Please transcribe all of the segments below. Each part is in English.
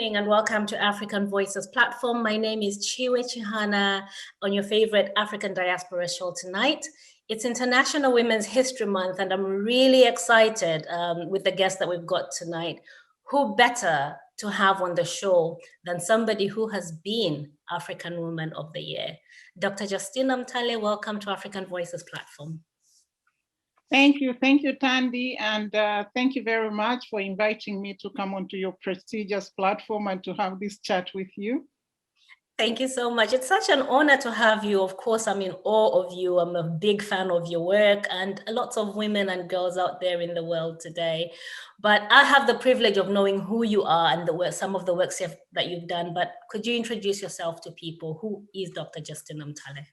evening and welcome to African Voices platform. My name is Chiwe Chihana on your favorite African Diaspora show tonight. It's International Women's History Month and I'm really excited with the guest that we've got tonight. Who better to have on the show than somebody who has been African Woman of the Year? Dr. Justina Mutale, welcome to African Voices platform. Thank you, Tandy, and thank you very much for inviting me to come onto your prestigious platform and to have this chat with you. Thank you so much. It's such an honor to have you. Of course, I'm in awe of you. I'm a big fan of your work and lots of women and girls out there in the world today. But I have the privilege of knowing who you are and the work, some of the works that you've done. But could you introduce yourself to people? Who is Dr. Justina Mutale?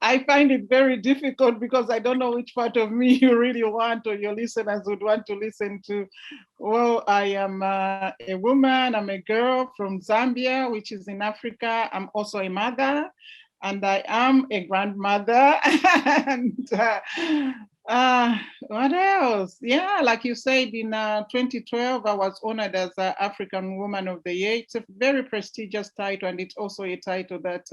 I find it very difficult because I don't know which part of me you really want or your listeners would want to listen to. Well, I am a woman, I'm a girl from Zambia, which is in Africa. I'm also a mother and I am a grandmother. And what else? Yeah, like you said, in 2012, I was honored as African Woman of the Year. It's a very prestigious title and it's also a title that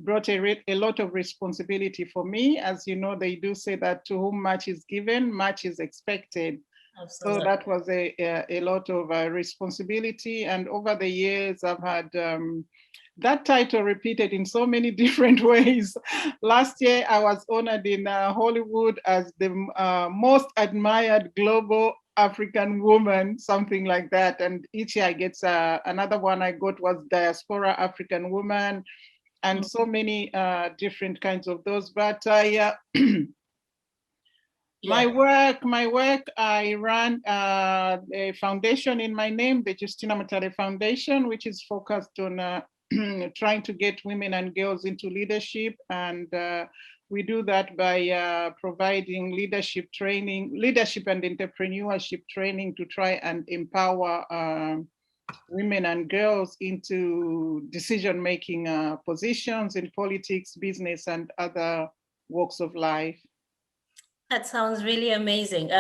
brought a lot of responsibility for me. As you know, they do say that to whom much is given, much is expected. Absolutely. So that was a lot of responsibility. And over the years, I've had that title repeated in so many different ways. Last year, I was honored in Hollywood as the most admired global African woman, something like that. And each year I get another one I got was Diaspora African Woman, and so many different kinds of those. But my work, I run a foundation in my name, the Justina Mutale Foundation, which is focused on trying to get women and girls into leadership. And we do that by providing leadership training, leadership and entrepreneurship training to try and empower women and girls into decision-making positions in politics, business, and other walks of life. That sounds really amazing.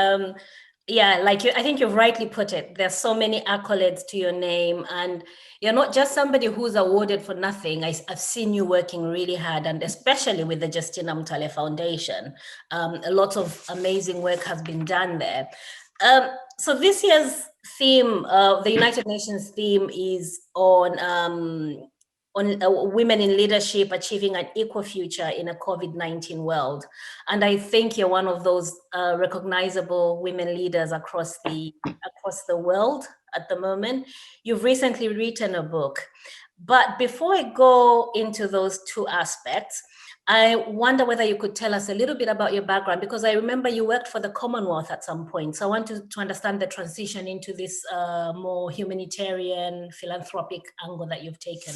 Yeah, I think you've rightly put it. There's so many accolades to your name, and you're not just somebody who's awarded for nothing. I've seen you working really hard, and especially with the Justina Mutale Foundation. A lot of amazing work has been done there. So this year's theme, the United Nations theme, is on women in leadership achieving an equal future in a COVID-19 world. And I think you're one of those recognizable women leaders across the world at the moment. You've recently written a book. But before I go into those two aspects, I wonder whether you could tell us a little bit about your background, because I remember you worked for the Commonwealth at some point. So I want to understand the transition into this more humanitarian, philanthropic angle that you've taken.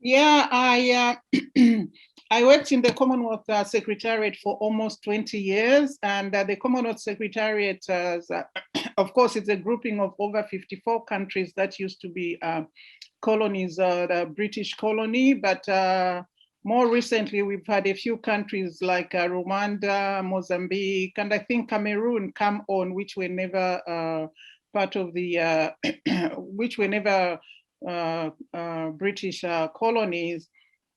Yeah, I worked in the Commonwealth Secretariat for almost 20 years, and the Commonwealth Secretariat, of course, it's a grouping of over 54 countries that used to be colonies, the British colony, but more recently, we've had a few countries like Rwanda, Mozambique, and I think Cameroon come on, which were never part of the, which were never British colonies.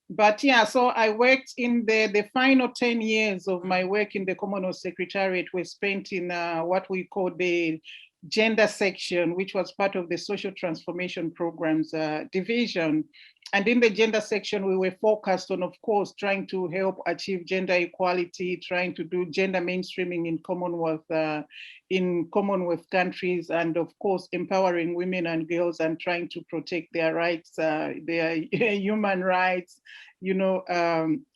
But yeah, so I worked in the final 10 years of my work in the Commonwealth Secretariat were spent in what we call the gender section, which was part of the social transformation programs division. And in the gender section, we were focused on, of course, trying to help achieve gender equality, trying to do gender mainstreaming in Commonwealth countries, and of course, empowering women and girls and trying to protect their rights, their human rights,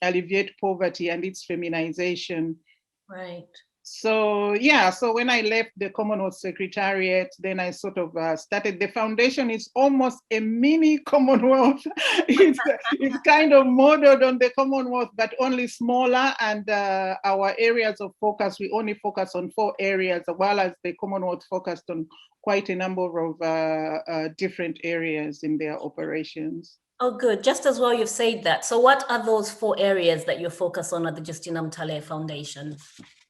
alleviate poverty and its feminization. Right. So yeah, so when I left the Commonwealth Secretariat, then I sort of started the foundation. It's almost a mini Commonwealth. It's kind of modeled on the Commonwealth, but only smaller. And our areas of focus, we only focus on 4 areas, while as the Commonwealth focused on quite a number of different areas in their operations. Oh, good. Just as well you've said that. So what are those 4 areas that you focus on at the Justina Mutale Foundation?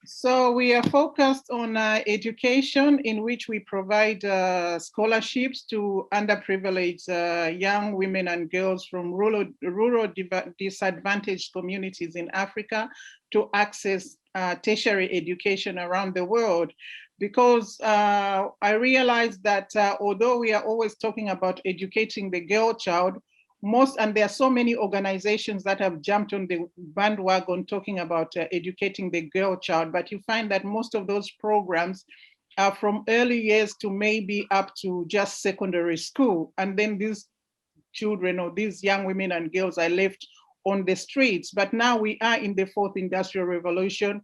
So we are focused on education, in which we provide scholarships to underprivileged young women and girls from rural disadvantaged communities in Africa to access tertiary education around the world. Because I realized that although we are always talking about educating the girl child, and there are so many organizations that have jumped on the bandwagon talking about educating the girl child, but you find that most of those programs are from early years to maybe up to just secondary school. And then these children or these young women and girls are left on the streets. But now we are in the fourth industrial revolution.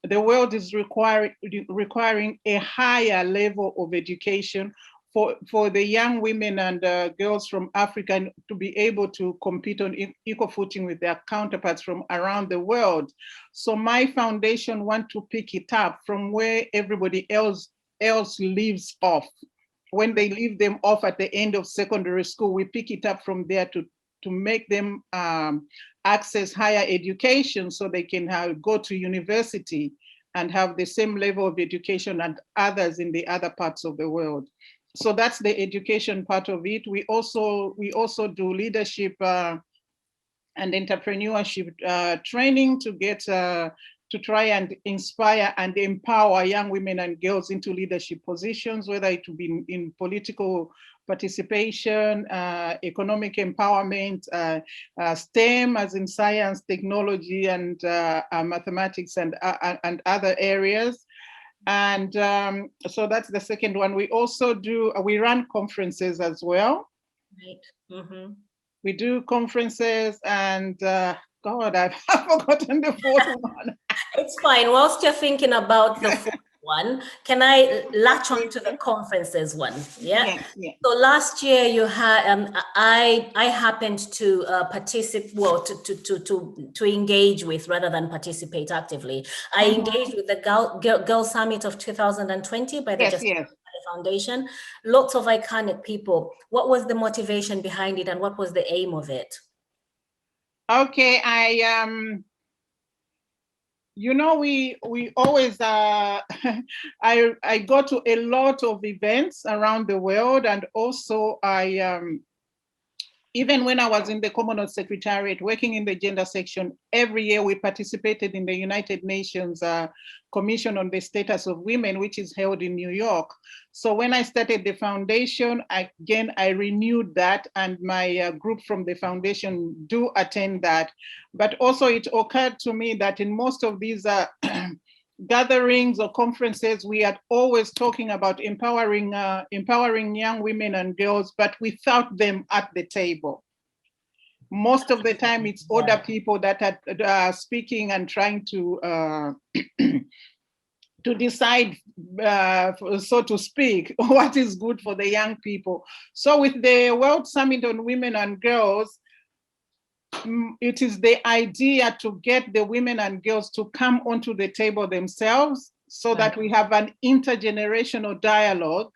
The world is requiring a higher level of education for the young women and girls from Africa to be able to compete on equal footing with their counterparts from around the world. So my foundation wants to pick it up from where everybody else leaves off. When they leave them off at the end of secondary school, we pick it up from there to make them access higher education so they can go to university and have the same level of education as others in the other parts of the world. So that's the education part of it. We also do leadership and entrepreneurship training to get to try and inspire and empower young women and girls into leadership positions, whether it will be in political participation, economic empowerment, STEM as in science, technology, and mathematics and other areas. And so that's the second one. We also we run conferences as well. Right. Mm-hmm. We do conferences and God, I've forgotten the fourth one. It's fine. Whilst you're thinking about the fourth one, can I latch on to the conferences one? Yeah. Yes, yeah. So last year you had I happened to participate, well, to engage with rather than participate actively. I engaged with the Girl Summit of 2020 by the Justina Mutale Foundation. Lots of iconic people. What was the motivation behind it, and what was the aim of it? Okay, you know, we always I go to a lot of events around the world, and also I even when I was in the Commonwealth Secretariat working in the gender section, every year we participated in the United Nations Commission on the Status of Women, which is held in New York. So when I started the foundation, I renewed that, and my group from the foundation do attend that. But also it occurred to me that in most of these gatherings or conferences, we are always talking about empowering young women and girls, but without them at the table. Most of the time, it's older people that are speaking and trying to to decide, so to speak, what is good for the young people. So with the World Summit on Women and Girls, it is the idea to get the women and girls to come onto the table themselves so that we have an intergenerational dialogue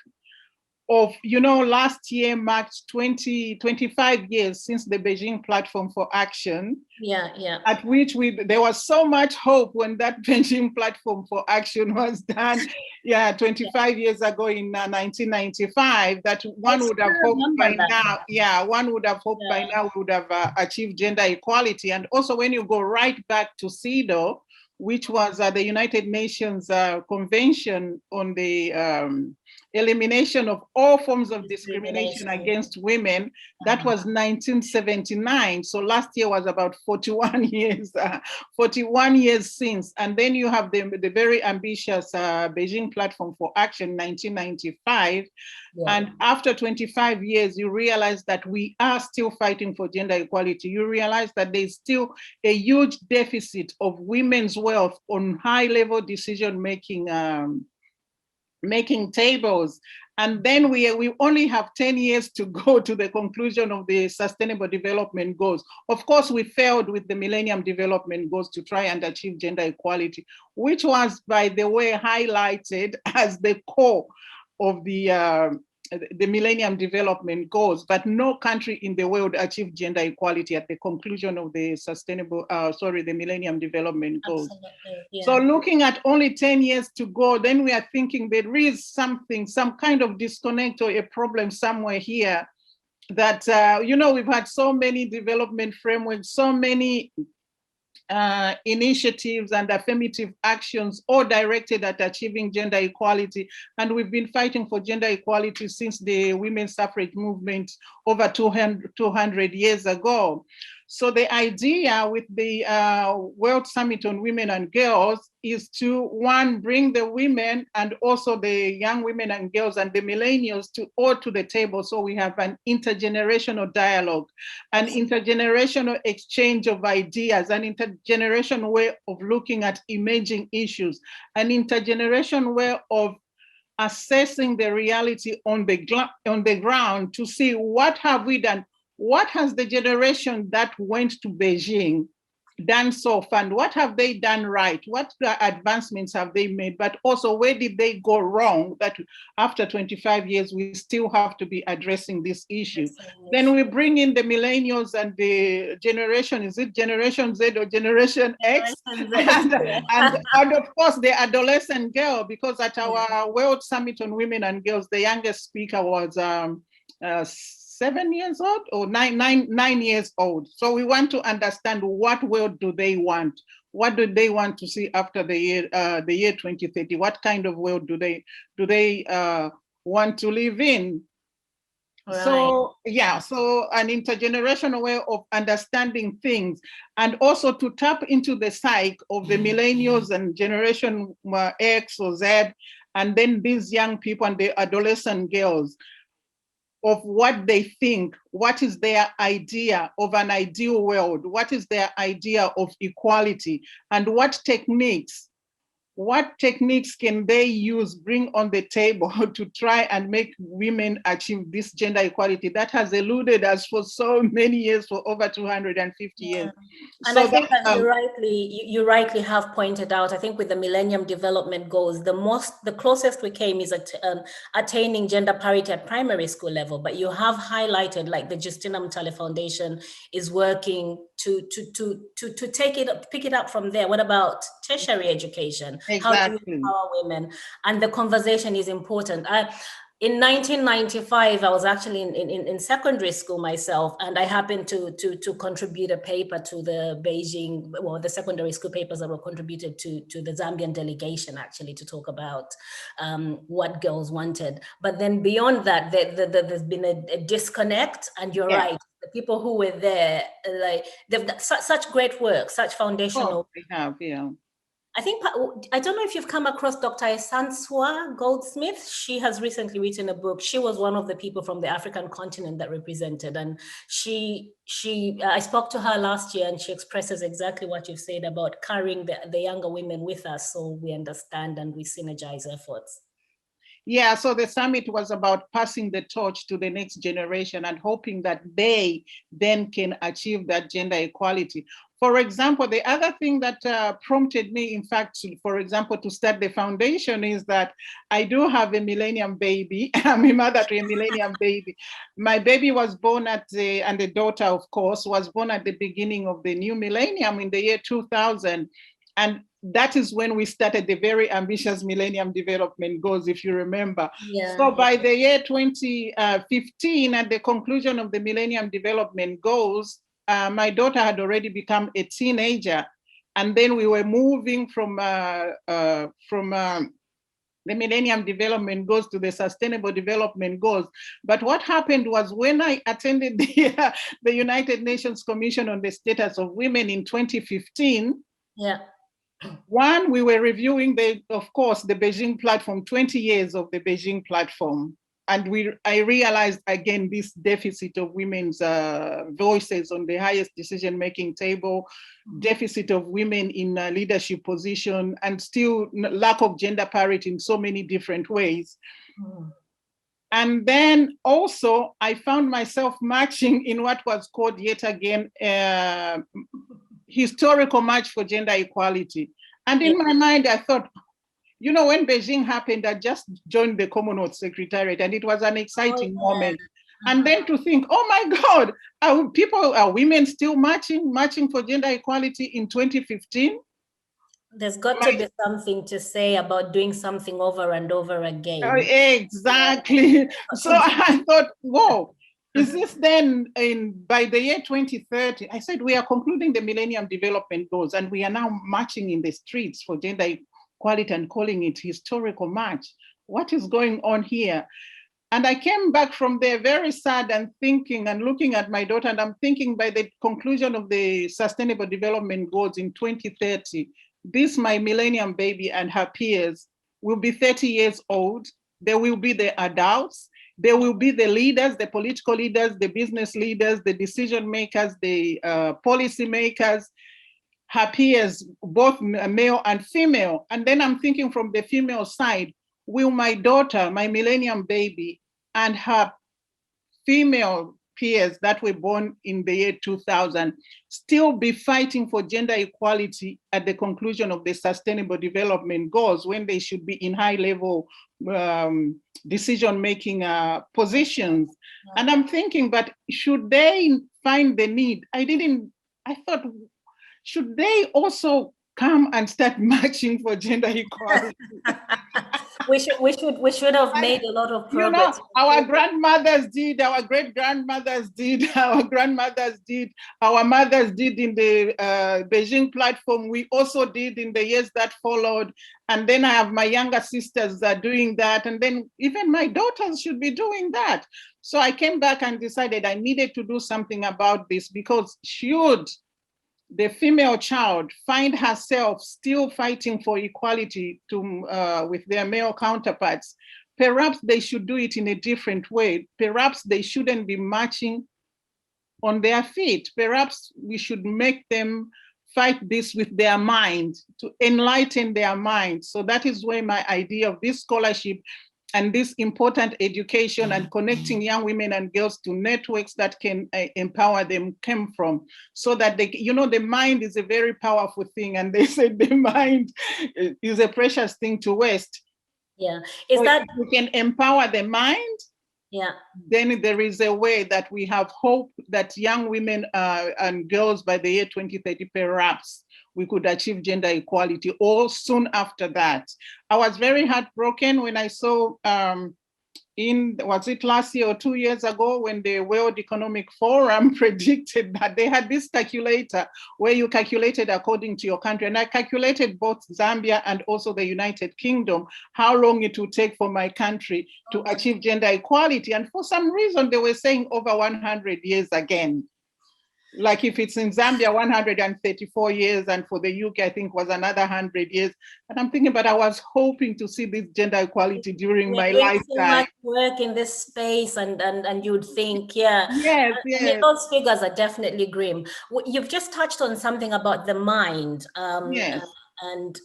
of, you know, last year marked 25 years since the Beijing Platform for Action. Yeah. At which there was so much hope when that Beijing Platform for Action was done, 25 years ago in 1995, that one would have hoped by now, one would have hoped by now we would have achieved gender equality. And also when you go right back to CEDAW, which was the United Nations Convention on the elimination of all forms of discrimination against women, that was 1979. So last year was about 41 years, 41 years since. And then you have the very ambitious Beijing Platform for Action, 1995. And after 25 years, you realize that we are still fighting for gender equality. You realize that there's still a huge deficit of women's wealth on high-level decision-making making tables. And then we only have 10 years to go to the conclusion of the Sustainable Development Goals. Of course, we failed with the Millennium Development Goals to try and achieve gender equality, which was, by the way, highlighted as the core of the the Millennium Development Goals, but no country in the world achieved gender equality at the conclusion of the the Millennium Development Goals. Absolutely, yeah. So looking at only 10 years to go, then we are thinking there is something, some kind of disconnect or a problem somewhere here that, we've had so many development frameworks, so many initiatives and affirmative actions all directed at achieving gender equality. And we've been fighting for gender equality since the women's suffrage movement over 200 years ago. So the idea with the World Summit on Women and Girls is to, one, bring the women and also the young women and girls and the millennials all to the table. So we have an intergenerational dialogue, an intergenerational exchange of ideas, an intergenerational way of looking at emerging issues, an intergenerational way of assessing the reality on the ground to see what have we done. What has the generation that went to Beijing done so far? And what have they done right? What advancements have they made? But also, where did they go wrong that after 25 years, we still have to be addressing this issue? Then we bring in the millennials and the generation, is it Generation Z or Generation X? And of course, the adolescent girl, because at our World Summit on Women and Girls, the youngest speaker was 7 years old or nine years old. So we want to understand what world do they want? What do they want to see after the year 2030? What kind of world do they want to live in? Right. So an intergenerational way of understanding things, and also to tap into the psyche of the millennials and Generation X or Z, and then these young people and the adolescent girls, of what they think, what is their idea of an ideal world, what is their idea of equality, and what techniques can they use, bring on the table to try and make women achieve this gender equality that has eluded us for so many years, for over 250 years. And so I think that you rightly have pointed out, I think with the Millennium Development Goals, the closest we came is attaining gender parity at primary school level. But you have highlighted, like the Justina Mutale Foundation is working to pick it up from there. What about tertiary education? Exactly. How do we empower women? And the conversation is important. In 1995, I was actually in secondary school myself, and I happened to contribute a paper to the Beijing, the secondary school papers that were contributed to the Zambian delegation, actually, to talk about what girls wanted. But then beyond that, there's been a disconnect, and you're right. The people who were there, like, they've done such great work, such foundational. They have, yeah. I don't know if you've come across Dr. Esanswa Goldsmith. She has recently written a book. She was one of the people from the African continent that represented, and I spoke to her last year, and she expresses exactly what you've said about carrying the younger women with us, so we understand and we synergize efforts. Yeah, so the summit was about passing the torch to the next generation and hoping that they then can achieve that gender equality. For example, the other thing that prompted me, in fact, for example, to start the foundation is that I do have a millennium baby. I'm a mother to a millennium baby. My baby was born and the daughter, of course, was born at the beginning of the new millennium in the year 2000. And that is when we started the very ambitious Millennium Development Goals, if you remember. Yeah. So by the year 2015, at the conclusion of the Millennium Development Goals, my daughter had already become a teenager. And then we were moving from the Millennium Development Goals to the Sustainable Development Goals. But what happened was, when I attended the United Nations Commission on the Status of Women in 2015, one, we were reviewing of course, the Beijing platform, 20 years of the Beijing platform. And I realized again this deficit of women's voices on the highest decision-making table, deficit of women in leadership position, and still lack of gender parity in so many different ways. And then also I found myself marching in what was called yet again historical march for gender equality. And in my mind, I thought, You know, when Beijing happened, I just joined the Commonwealth Secretariat, and it was an exciting moment. And then to think, oh my God, are women still marching for gender equality in 2015? There's got to be something to say about doing something over and over again. Exactly. So I thought, whoa, is this then by the year 2030? I said, we are concluding the Millennium Development Goals, and we are now marching in the streets for gender equality and calling it historical march. What is going on here? And I came back from there very sad and thinking and looking at my daughter, and I'm thinking by the conclusion of the Sustainable Development Goals in 2030, this, my millennium baby and her peers, will be 30 years old. They will be the adults. They will be the leaders, the political leaders, the business leaders, the decision makers, the policy makers, her peers, both male and female. And then I'm thinking from the female side, will my daughter, my millennium baby, and her female peers that were born in the year 2000 still be fighting for gender equality at the conclusion of the Sustainable Development Goals, when they should be in high-level decision-making positions? And I'm thinking, but should they find the need? I thought, should they also come and start marching for gender equality? We should have made a lot of progress. You know, our grandmothers did, our great-grandmothers did, our grandmothers did, our mothers did in the Beijing platform. We also did in the years that followed. And then I have my younger sisters that are doing that. And then even my daughters should be doing that. So I came back and decided I needed to do something about this, because should the female child find herself still fighting for equality with their male counterparts, perhaps they should do it in a different way. Perhaps they shouldn't be marching on their feet. Perhaps we should make them fight this with their mind, to enlighten their mind. So that is where my idea of this scholarship and this important education and connecting young women and girls to networks that can empower them came from. So that they, you know, the mind is a very powerful thing, and they say the mind is a precious thing to waste. Yeah, so that we can empower the mind? Yeah. Then there is a way that we have hope that young women and girls by the year 2030, perhaps we could achieve gender equality, or soon after that. I was very heartbroken when I saw was it last year or 2 years ago, when the World Economic Forum predicted that they had this calculator where you calculated according to your country. And I calculated both Zambia and also the United Kingdom, how long it would take for my country to achieve gender equality. And for some reason, they were saying over 100 years again. Like if it's in Zambia, 134 years, and for the UK, I think was another 100 years. And I'm thinking, but I was hoping to see this gender equality during my lifetime. So much work in this space, and you'd think, yeah. Yes, yes. I mean, those figures are definitely grim. You've just touched on something about the mind. Yes. And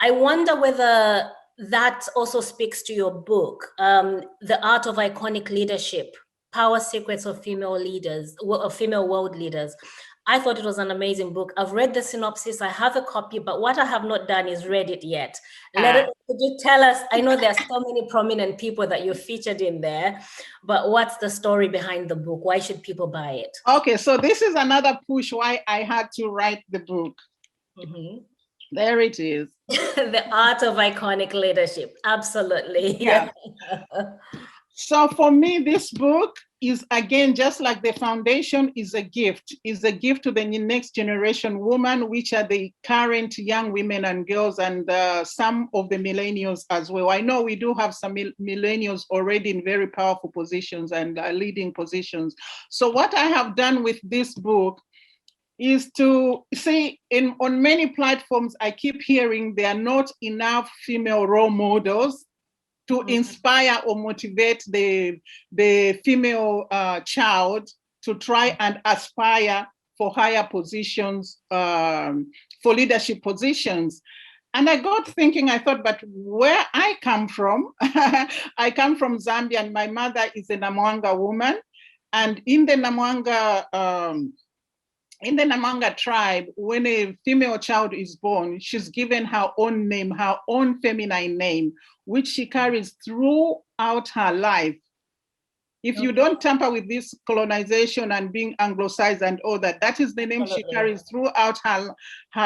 I wonder whether that also speaks to your book, The Art of Iconic Leadership: Power Secrets of Female Leaders, of Female World Leaders. I thought it was an amazing book. I've read the synopsis. I have a copy, but what I have not done is read it yet. Could you tell us? I know there's so many prominent people that you featured in there, but what's the story behind the book? Why should people buy it? Okay, so this is another push why I had to write the book. Mm-hmm. There it is. The Art of Iconic Leadership. Absolutely. Yeah. So for me, this book is, again, just like the foundation is a gift to the next generation woman, which are the current young women and girls, and some of the millennials as well. I know we do have some millennials already in very powerful positions and leading positions. So what I have done with this book is to see, on many platforms, I keep hearing there are not enough female role models to inspire or motivate the female child to try and aspire for higher positions, for leadership positions. And I got thinking, I thought, but where I come from, I come from Zambia, and my mother is a Namwanga woman. And in the Namwanga in the Namanga tribe, when a female child is born, she's given her own name, her own feminine name, which she carries throughout her life. If you don't tamper with this colonization and being anglicized and all that, that is the name she carries throughout her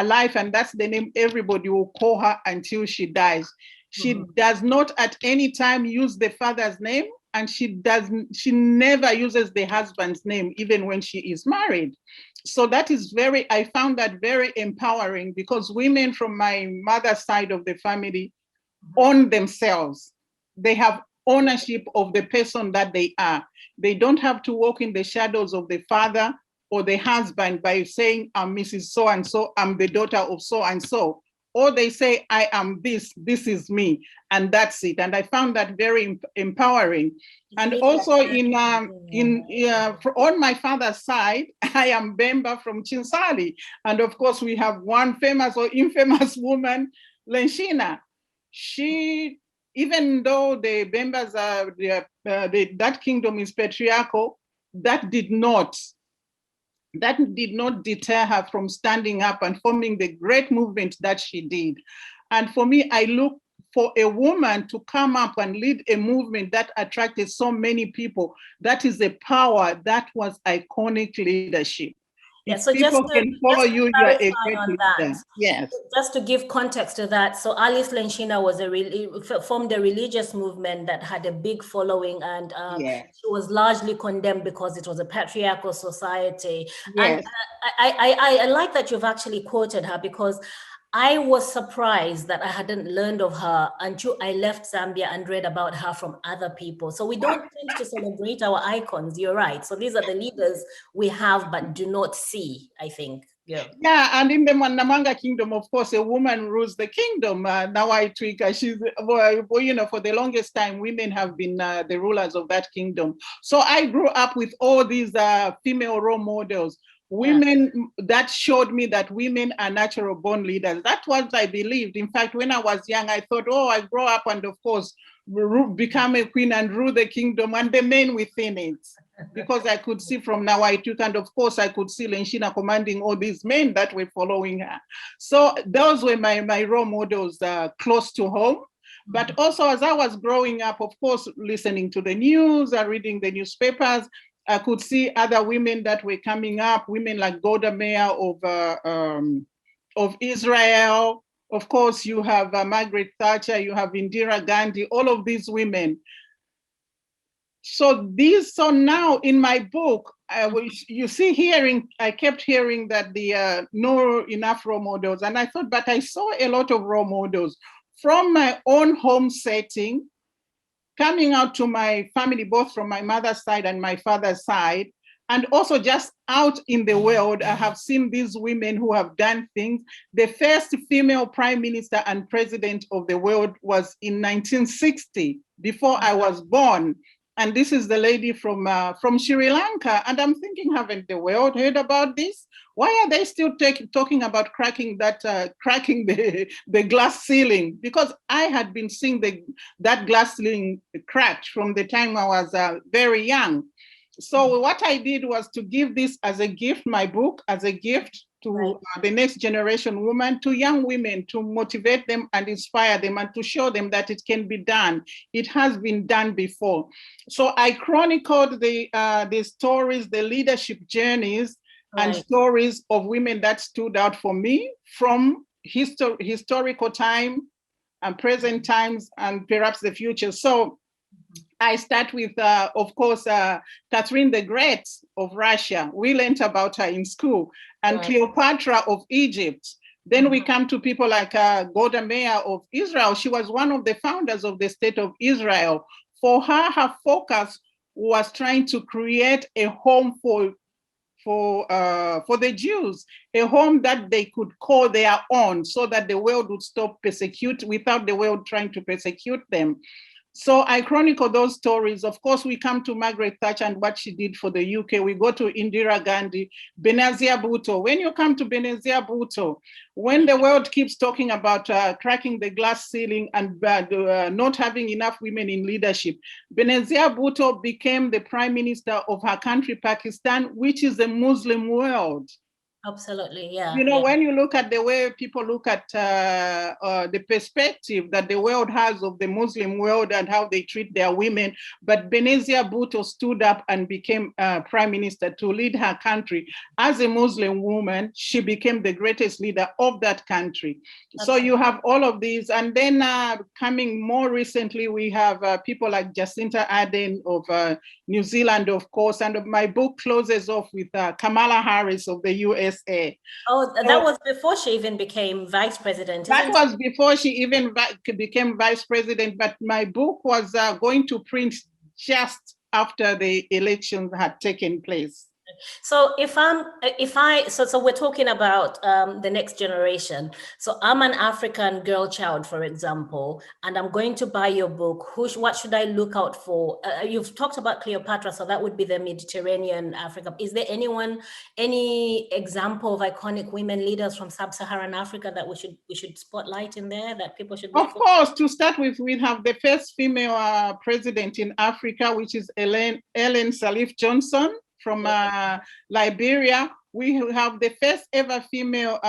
life, and that's the name everybody will call her until she dies. She does not at any time use the father's name, and she never uses the husband's name, even when she is married. So that is I found that very empowering, because women from my mother's side of the family own themselves. They have ownership of the person that they are. They don't have to walk in the shadows of the father or the husband by saying, I'm Mrs. So-and-so, I'm the daughter of so-and-so. Or they say, I am this is me, and that's it. And I found that very empowering. And also on my father's side, I am Bemba from Chinsali. And of course, we have one famous or infamous woman, Lenshina. She, even though the Bembas are, that kingdom is patriarchal, that did not deter her from standing up and forming the great movement that she did. And for me, I look for a woman to come up and lead a movement that attracted so many people. That is a power. That was iconic leadership. Yeah, if so people can follow you, you are a great leader. Yes. Just to give context to that, so Alice Lenshina formed a religious movement that had a big following, and she was largely condemned because it was a patriarchal society. Yes. And I like that you've actually quoted her, because I was surprised that I hadn't learned of her until I left Zambia and read about her from other people. So we don't tend to celebrate our icons. You're right. So these are the leaders we have but do not see, I think. Yeah. Yeah, and in the Namanga kingdom, of course, a woman rules the kingdom. Now I tweak. She's, for the longest time, women have been the rulers of that kingdom. So I grew up with all these female role models. Women that showed me that women are natural born leaders. That's what I believed. In fact, when I was young, I thought, I grow up and of course become a queen and rule the kingdom and the men within it. Because I could see from now I took, and of course I could see Lenshina commanding all these men that were following her. So those were my role models close to home. But also as I was growing up, of course, listening to the news, reading the newspapers, I could see other women that were coming up, women like Golda Meir of Israel. Of course, you have Margaret Thatcher, you have Indira Gandhi, all of these women. So now in my book, you see I kept hearing that the no enough role models. And I thought, but I saw a lot of role models from my own home setting, coming out to my family, both from my mother's side and my father's side, and also just out in the world. I have seen these women who have done things. The first female prime minister and president of the world was in 1960, before I was born. And this is the lady from Sri Lanka. And I'm thinking, haven't the world heard about this? Why are they still talking about cracking the glass ceiling? Because I had been seeing that glass ceiling cracked from the time I was very young. So what I did was to give this as a gift, my book as a gift to the next generation women, to young women, to motivate them and inspire them and to show them that it can be done. It has been done before. So I chronicled the stories, the leadership journeys, and stories of women that stood out for me from historical time and present times and perhaps the future. So I start with, of course, Catherine the Great of Russia. We learned about her in school, and Cleopatra of Egypt. Then we come to people like Golda Meir of Israel. She was one of the founders of the state of Israel. For her focus was trying to create a home for the Jews, a home that they could call their own, so that the world would stop without the world trying to persecute them. So I chronicle those stories. Of course, we come to Margaret Thatcher and what she did for the UK. We go to Indira Gandhi, Benazir Bhutto. When you come to Benazir Bhutto, when the world keeps talking about cracking the glass ceiling and not having enough women in leadership, Benazir Bhutto became the prime minister of her country, Pakistan, which is a Muslim world. Absolutely, yeah. You know, when you look at the way people look at the perspective that the world has of the Muslim world and how they treat their women, but Benazir Bhutto stood up and became prime minister to lead her country. As a Muslim woman, she became the greatest leader of that country. So you have all of these. And then coming more recently, we have people like Jacinta Ardern of New Zealand, of course. And my book closes off with Kamala Harris of the USA. Oh, that was before she even became vice president, that was before she even became vice president, but my book was going to print just after the elections had taken place. So so we're talking about the next generation. So I'm an African girl child, for example, and I'm going to buy your book. What should I look out for? You've talked about Cleopatra, so that would be the Mediterranean Africa. Is there any example of iconic women leaders from sub-Saharan Africa that we should spotlight in there that people should look for? Of course, to start with, we have the first female president in Africa, which is Ellen Sirleaf Johnson from Liberia. We have the first ever female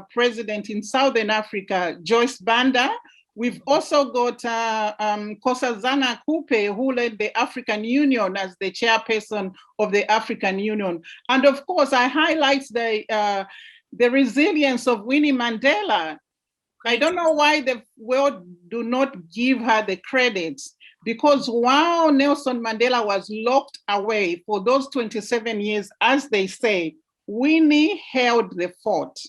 president in Southern Africa, Joyce Banda. We've also got Nkosazana Kupe, who led the African Union as the chairperson of the African Union. And of course, I highlight the resilience of Winnie Mandela. I don't know why the world do not give her the credits, because while Nelson Mandela was locked away for those 27 years, as they say, Winnie held the fort.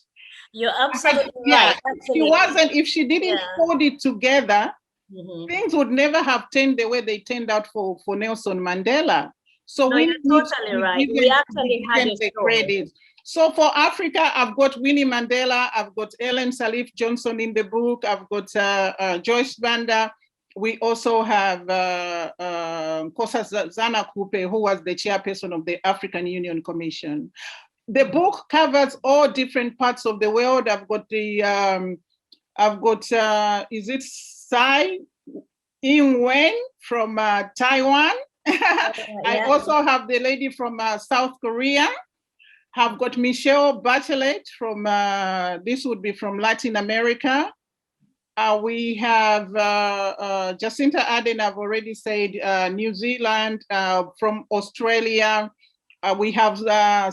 You're absolutely right. If she didn't hold it together, things would never have turned the way they turned out for Nelson Mandela. So no, you're totally right. We actually had the credit. So for Africa, I've got Winnie Mandela, I've got Ellen Sirleaf Johnson in the book, I've got Joyce Banda. We also have Nkosazana Kupe, who was the chairperson of the African Union Commission. The book covers all different parts of the world. I've got is it Tsai Ing-wen from Taiwan? I also have the lady from South Korea. I've got Michelle Bachelet from, this would be from Latin America. We have Jacinta Ardern, I've already said, New Zealand, from Australia. We have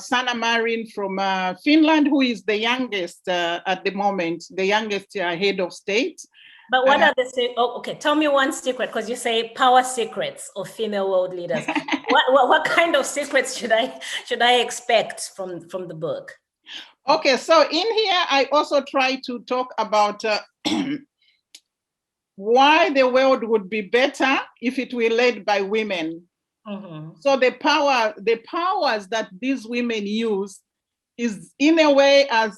Sanna Marin from Finland, who is the youngest at the moment, the youngest head of state. But what are the okay? Tell me one secret, because you say power secrets of female world leaders. what kind of secrets should I expect from the book? Okay, so in here I also try to talk about why the world would be better if it were led by women. So the powers that these women use is in a way as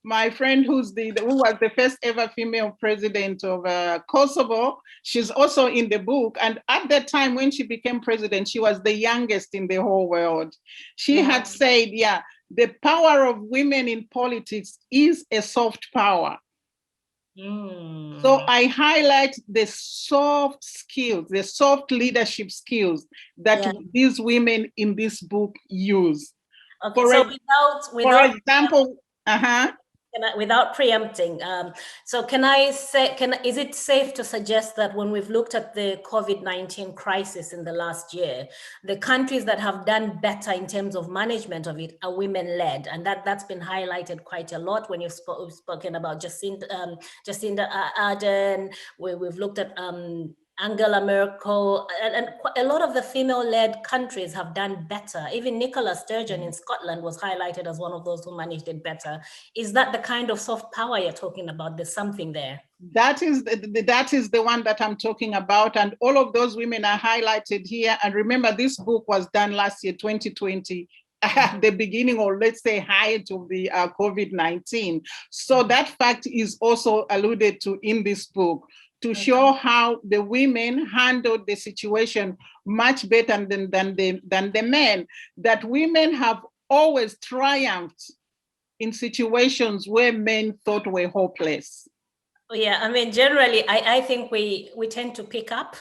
my friend who was the first ever female president of Kosovo, she's also in the book. And at that time when she became president, she was the youngest in the whole world. She had said, the power of women in politics is a soft power. So I highlight the soft skills, the soft leadership skills that these women in this book use. Okay, so for example, without preempting, so is it safe to suggest that when we've looked at the COVID-19 crisis in the last year, the countries that have done better in terms of management of it are women-led, and that's been highlighted quite a lot when we've spoken about Jacinta Ardern, we've looked at Angela Merkel, and a lot of the female-led countries have done better. Even Nicola Sturgeon in Scotland was highlighted as one of those who managed it better. Is that the kind of soft power you're talking about? There's something there. That is the one that I'm talking about, and all of those women are highlighted here. And remember, this book was done last year, 2020. At the beginning, or let's say height of the COVID-19. So that fact is also alluded to in this book, to show how the women handled the situation much better than the men, that women have always triumphed in situations where men thought were hopeless. Yeah, I mean, generally, I think we tend to pick up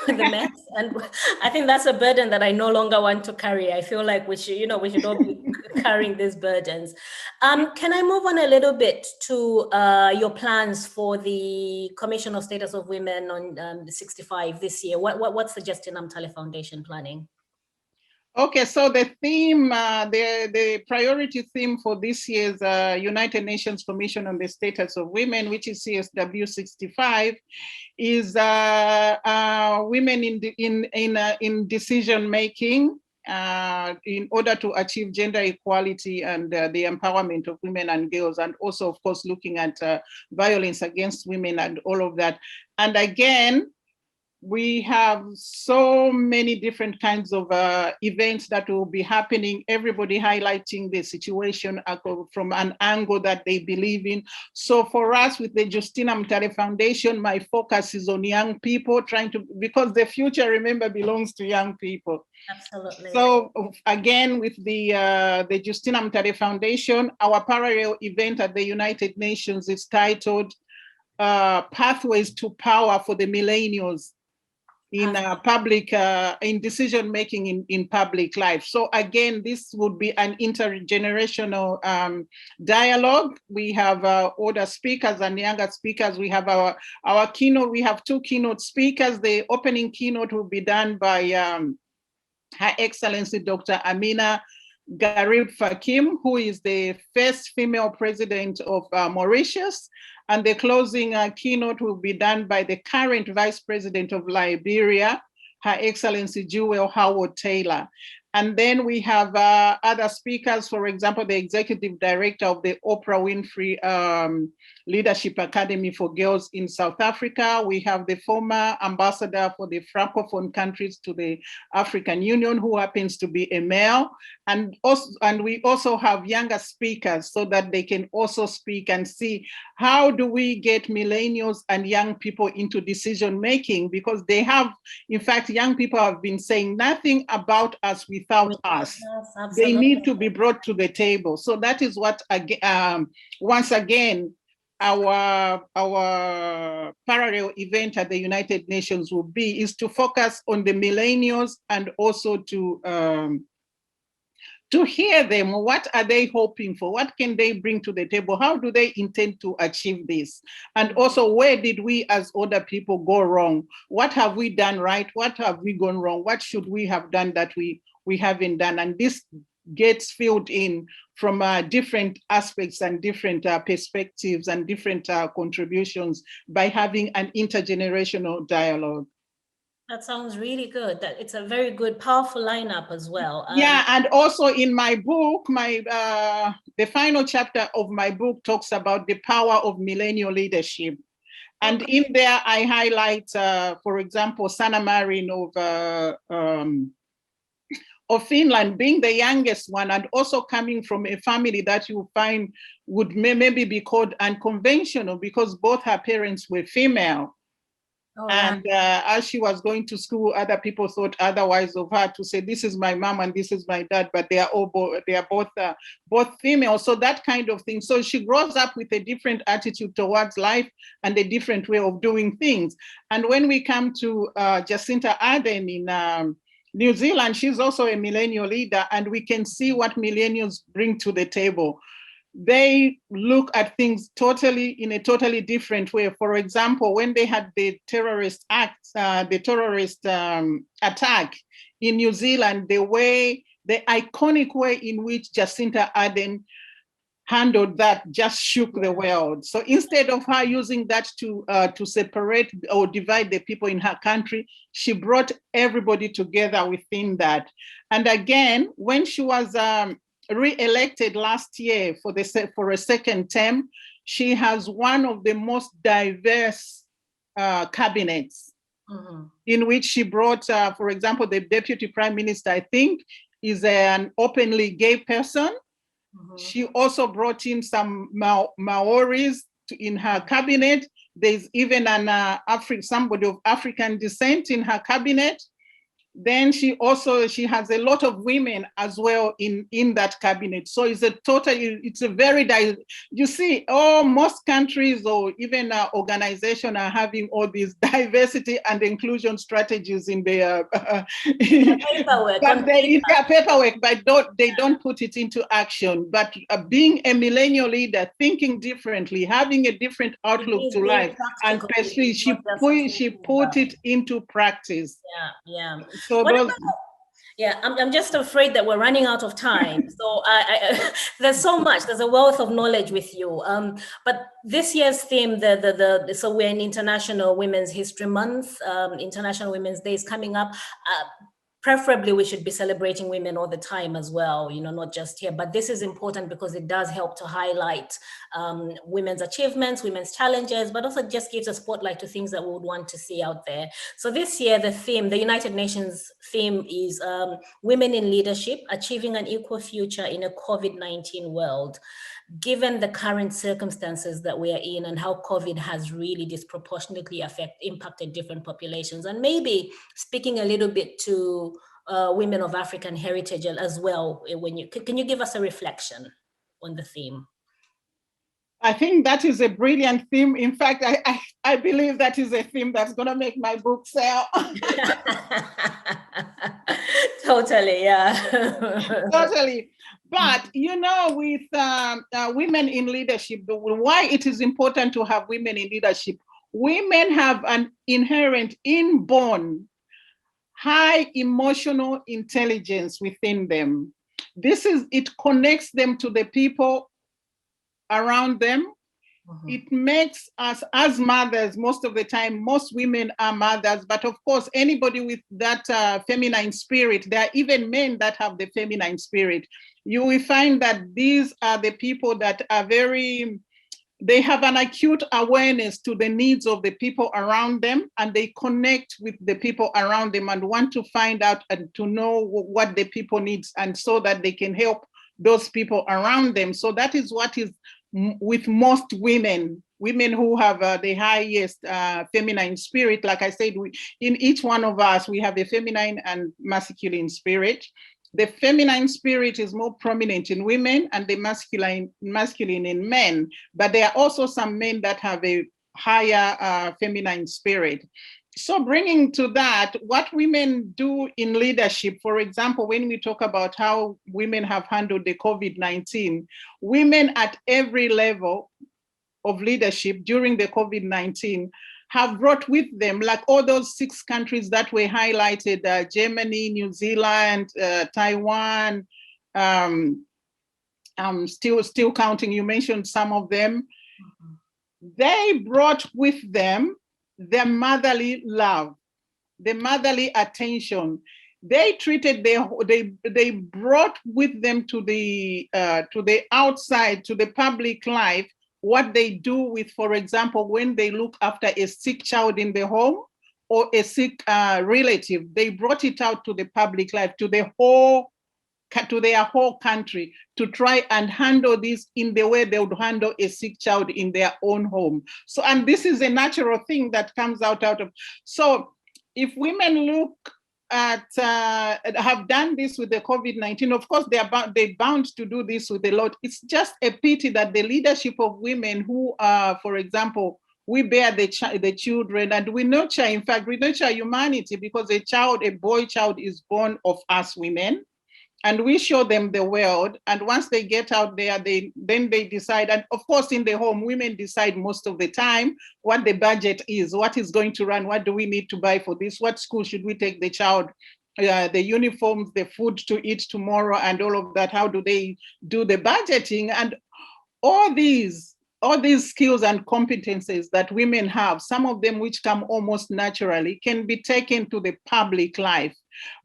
the mess, and I think that's a burden that I no longer want to carry. I feel like we should, we should all be carrying these burdens. Can I move on a little bit to your plans for the Commission of Status of Women on 65 this year? What's the Justina Mutale Foundation planning? Okay, so the theme, the priority theme for this year's United Nations Commission on the Status of Women, which is CSW 65, is women in decision making in order to achieve gender equality and the empowerment of women and girls, and also, of course, looking at violence against women and all of that. And again, we have so many different kinds of events that will be happening, everybody highlighting the situation from an angle that they believe in. So for us with the Justina Mutale Foundation, my focus is on young people, because the future, remember, belongs to young people. Absolutely. So again, with the Justina Mutale Foundation, our parallel event at the United Nations is titled Pathways to Power for the Millennials in public, in decision making in public life. So again, this would be an intergenerational dialogue. We have older speakers and younger speakers. We have our keynote. We have two keynote speakers. The opening keynote will be done by Her Excellency Dr. Amina Garib Fakim, who is the first female president of Mauritius. And the closing keynote will be done by the current Vice President of Liberia, Her Excellency Jewel Howard Taylor. And then we have other speakers, for example, the Executive Director of the Oprah Winfrey Leadership Academy for Girls in South Africa. We have the former ambassador for the Francophone countries to the African Union, who happens to be a male. And we also have younger speakers so that they can also speak and see how do we get millennials and young people into decision making, because they have, in fact, young people have been saying nothing about us without us. They need to be brought to the table. So that is what, once again, our parallel event at the United Nations will be, is to focus on the millennials and also to hear them. What are they hoping for? What can they bring to the table? How do they intend to achieve this? And also, where did we as older people go wrong? What have we done right? What have we gone wrong? What should we have done that we haven't done? And this gets filled in from different aspects and different perspectives and different contributions by having an intergenerational dialogue. That sounds really good. That it's a very good, powerful lineup as well. Yeah, and also in my book, the final chapter of my book talks about the power of millennial leadership. And in there, I highlight, for example, Sanna Marin of Finland being the youngest one, and also coming from a family that you find would maybe be called unconventional because both her parents were female. Oh, and as she was going to school, other people thought otherwise of her, to say, this is my mom and this is my dad, but they are both female. So that kind of thing. So she grows up with a different attitude towards life and a different way of doing things. And when we come to Jacinta Ardern in New Zealand, she's also a millennial leader, and we can see what millennials bring to the table. They look at things in a totally different way. For example, when they had the terrorist attack in New Zealand, the iconic way in which Jacinta Ardern handled that just shook the world. So instead of her using that to separate or divide the people in her country, she brought everybody together within that. And again, when she was re-elected last year for a second term, she has one of the most diverse cabinets, in which she brought, for example, the deputy prime minister, I think, is an openly gay person. She also brought in some Maoris in her cabinet. There's even somebody of African descent in her cabinet. Then she has a lot of women as well in that cabinet. So it's a very, you see, most countries or even organizations are having all these diversity and inclusion strategies in their paperwork, in their paperwork, but they don't put it into action. But being a millennial leader, thinking differently, having a different outlook to life, and she put it into practice. Yeah. So I'm just afraid that we're running out of time. So there's so much. There's a wealth of knowledge with you. But this year's theme, so we're in International Women's History Month. International Women's Day is coming up. Preferably, we should be celebrating women all the time as well, not just here. But this is important because it does help to highlight women's achievements, women's challenges, but also just gives a spotlight to things that we would want to see out there. So this year, the United Nations theme is Women in Leadership, Achieving an Equal Future in a COVID-19 World. Given the current circumstances that we are in and how COVID has really disproportionately impacted different populations, and maybe speaking a little bit to women of African heritage as well, can you give us a reflection on the theme? I think that is a brilliant theme. In fact, I believe that is a theme that's going to make my book sell. Totally, yeah. Totally. But, with women in leadership, why it is important to have women in leadership, women have an inherent, inborn, high emotional intelligence within them. It connects them to the people around them. It makes us as mothers, most of the time, most women are mothers, but of course, anybody with that feminine spirit, there are even men that have the feminine spirit. You will find that these are the people that are they have an acute awareness to the needs of the people around them, and they connect with the people around them and want to find out and to know what the people need, and so that they can help those people around them. So that is what is with most women who have the highest feminine spirit. Like I said, in each one of us, we have a feminine and masculine spirit. The feminine spirit is more prominent in women and the masculine in men, but there are also some men that have a higher feminine spirit. So bringing to that, what women do in leadership, for example, when we talk about how women have handled the COVID-19, women at every level of leadership during the COVID-19 have brought with them, like all those 6 countries that were highlighted, Germany, New Zealand, Taiwan, still counting, you mentioned some of them. They brought with them the motherly love, the motherly attention. They treated they brought with them to the outside, to the public life, what they do with, for example, when they look after a sick child in the home or a sick relative, they brought it out to the public life, to their whole country, to try and handle this in the way they would handle a sick child in their own home. So, and this is a natural thing that comes out of. So if women look at, have done this with the COVID-19, of course, they're bound to do this with a lot. It's just a pity that the leadership of women who are, for example, we bear the children and we nurture, in fact, we nurture humanity, because a boy child is born of us women. And we show them the world. And once they get out there, then they decide. And of course, in the home, women decide most of the time what the budget is, what is going to run, what do we need to buy for this, what school should we take the child, the uniforms, the food to eat tomorrow, and all of that. How do they do the budgeting? And all these skills and competencies that women have, some of them which come almost naturally, can be taken to the public life.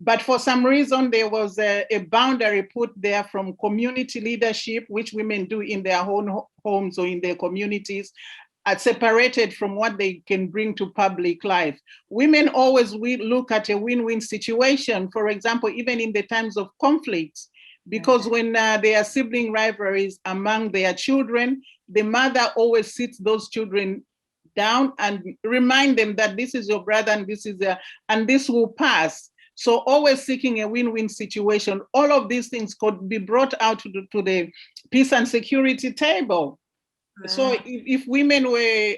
But for some reason, there was a boundary put there from community leadership, which women do in their own homes or in their communities, separated from what they can bring to public life. Women always look at a win-win situation, for example, even in the times of conflicts, because when there are sibling rivalries among their children, the mother always sits those children down and remind them that this is your brother and this will pass. So always seeking a win-win situation. All of these things could be brought out to the peace and security table. So if women were,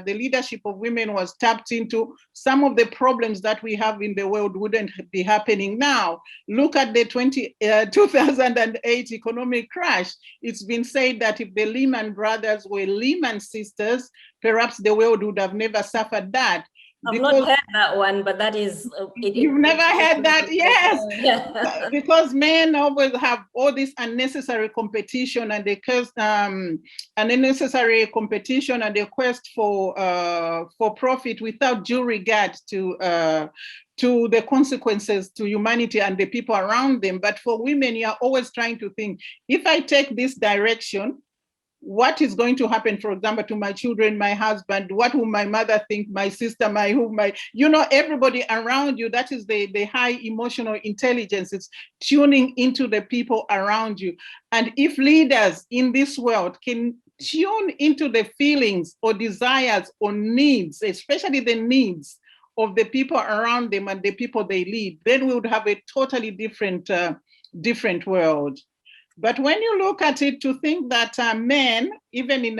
the leadership of women was tapped into, some of the problems that we have in the world wouldn't be happening now. Look at the 2008 economic crash. It's been said that if the Lehman brothers were Lehman sisters, perhaps the world would have never suffered that. I've not heard that one, but that is... You've never heard that? Yes. Yeah. Because men always have all this unnecessary competition and the unnecessary competition and the quest for profit without due regard to the consequences to humanity and the people around them. But for women, you're always trying to think, if I take this direction, what is going to happen, for example, to my children, my husband? What will my mother think, my sister, everybody around you? That is the high emotional intelligence. It's tuning into the people around you. And if leaders in this world can tune into the feelings or desires or needs, especially the needs of the people around them and the people they lead, then we would have a totally different world. But when you look at it, to think that men, even in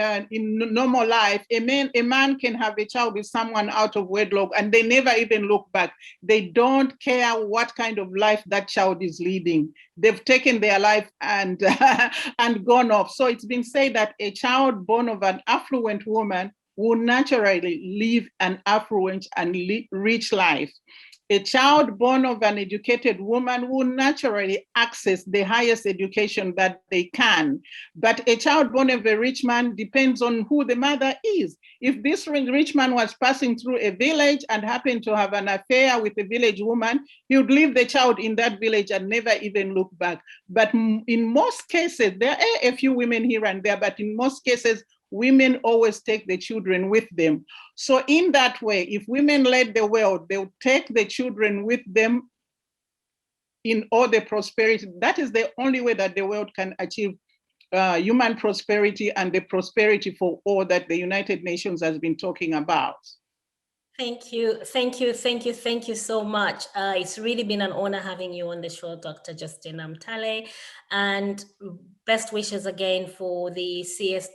normal life, a man can have a child with someone out of wedlock and they never even look back. They don't care what kind of life that child is leading. They've taken their life and and gone off. So it's been said that a child born of an affluent woman will naturally live an affluent and rich life. A child born of an educated woman will naturally access the highest education that they can. But a child born of a rich man depends on who the mother is. If this rich man was passing through a village and happened to have an affair with a village woman, he would leave the child in that village and never even look back. But in most cases, there are a few women here and there, but in most cases, women always take the children with them. So in that way, if women led the world, they would take the children with them in all the prosperity. That is the only way that the world can achieve human prosperity and the prosperity for all that the United Nations has been talking about. Thank you so much. It's really been an honor having you on the show, Dr. Justina Mutale, and best wishes again for the CWS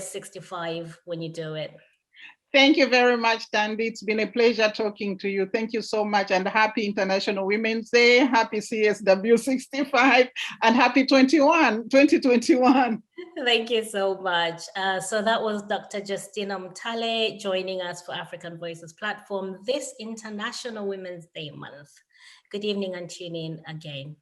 65 when you do it. Thank you very much, Tandy. It's been a pleasure talking to you. Thank you so much, and happy International Women's Day, happy CSW 65, and happy 2021. Thank you so much. So that was Dr. Justina Mutale joining us for African Voices platform this International Women's Day month. Good evening and tune in again.